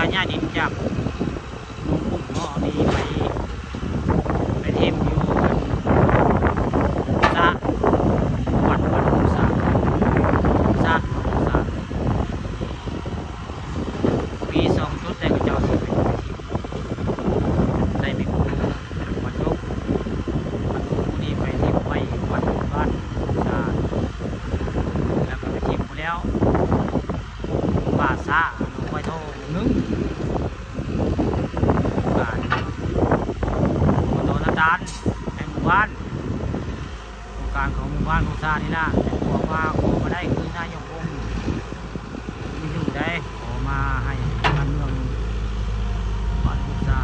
การย้ายดินจากหนองปุกเนาะนี่ไปเทมอยู่สะวัดภูสะสะมี2 จุดได้พระเจ้าสิได้ไปคูวัดยกนี่ไปเทมไว้วัดบ้านสะแล้วก็ไปเทมแล้วป่าซะหนองไวโทนึงการมณฑลดานแห่งหมู่บ้านโครงการของหมู่บ้านภูซานี่นะแต่ขอมาได้คือนายกองค์มีอยู่ได้ขอมาให้การเมืองบ้านภูซา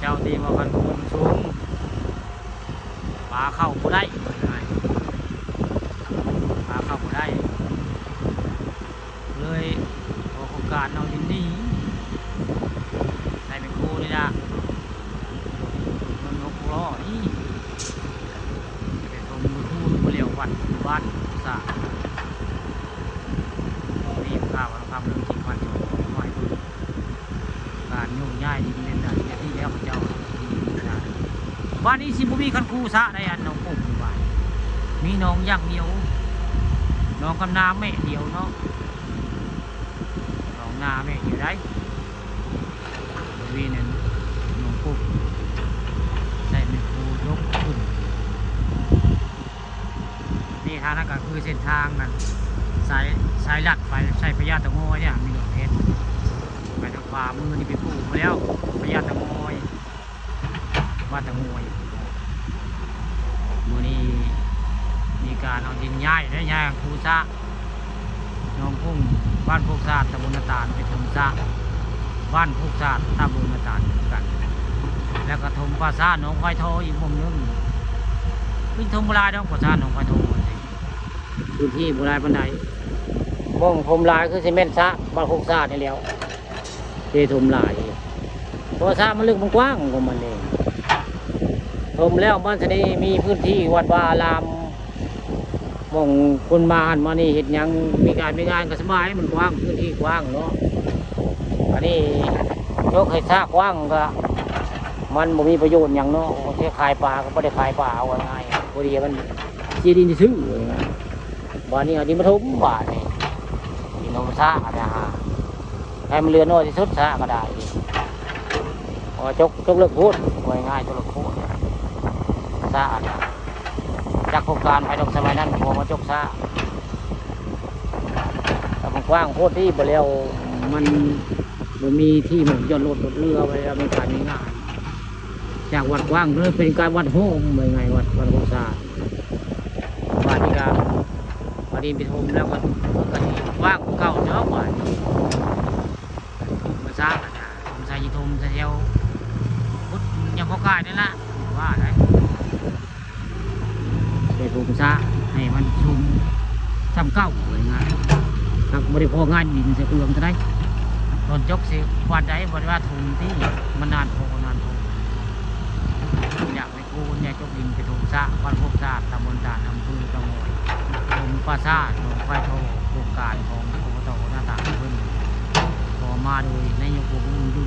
เจ้าตีมาพันคนสูงป่าเข้าผู้ได้ป่าเข้าผู้ได้เลยขอโครงการเอาดินนี้ใส่เป็นครูนี่นะมัน6 ล้อนี่เป็นตรงมือคู่มือเหลียววัดบ้านสะนี่ข้าวทำเรื่องจริงวันชนหน่อยการโยกย้ายดินเป็นแบบที่แล้วพระเจ้าบ้านนี้สิบุมีคันครูสะได้อันน้องปุ่มบ้านมีน้องย่างเดียวน้องกำนาแม่เดียวเนาะนาแม่อยู่ได้วีนึงหลวงปู่ใส่เป็นครูยกขึ้นนี่ทางนั้นก็คือเส้นทางนั้นสายหลักไปใส่พญาตะโงยเนี่ยมีหลวงเพชรไปทางขวามือนี่ไปปลูกมาแล้วพญาตะโงยบ้านตะโงยมือนี้มีการเอาดินย้ายได้ย้ายครูซะน้องพุ่งบ้านพวกศาสตร์ตำบลนาตาลไปทมซาบ้านพวกศาสตร์ตำบลนาตาลกันแล้วก็ทมปราสาทหนองควายโทอีกมุมนึงวิ่งทมโบราณน้องปราสาทหนองควายโทพื้นที่โบราณบันไดม่องทมลายคือซีเมนต์ซะบ้านพวกศาสตร์นี่แล้วเททมลายเพราะซะมันลึกมันกว้างของมันเองทมแล้วบ้านชนีมีพื้นที่วัดวาอารามมองคนมาหันมานี่เห็นยังมีงานก็สบายมันกว้างพื้นที่กว้างเนาะอันนี้ยกให้ซากกว้างก็มันบ่มีประโยชน์อย่างเนาะแค่ขายปลาก็ไม่ได้ขายปลาเอาง่ายพอดีมันจีดินซื้อบ้านนี้อันนี้มาทุบบ้านนี่ดินนมซากนะฮะให้มันเรือน้อยที่สุดซากก็ได้จกเลิกพูดง่ายจกเลิกพูดซากจากโครงการภายในสมัยนั้นพอมาจกซะแต่มันกว้างโคตรที่ไปแล้วมันมีที่หมุนยนต์รถเรือไปแล้วมีการงานจากวัดกว้างเลยเป็นการวัดโฮมไปไงวัดโคซาวัดที่การวัดดินเป็นโฮมแล้วก็กว้างเก่าเนาะวัดมาสร้างนะใส่ยีทมใส่เที่ยวพุทธยังพอกายนี่ละว่าได้ไปปลูกซะให้มันชุ่มซ้ำเก้าเลยง่ายครับบริโภคง่ายดินเสียเปลืองเท่าไรตอนจกเสียวันใดบริวารทุนที่มันนานพออยากไปกู้เนี่ยจกดินไปถูกซะวันพบซะตำบลด่านอำเภอตะโงยลงปราสาทหลวงไฟโทโครงการของอบตหน้าต่างเพิ่นขอมาโดยนายกองค์อยู่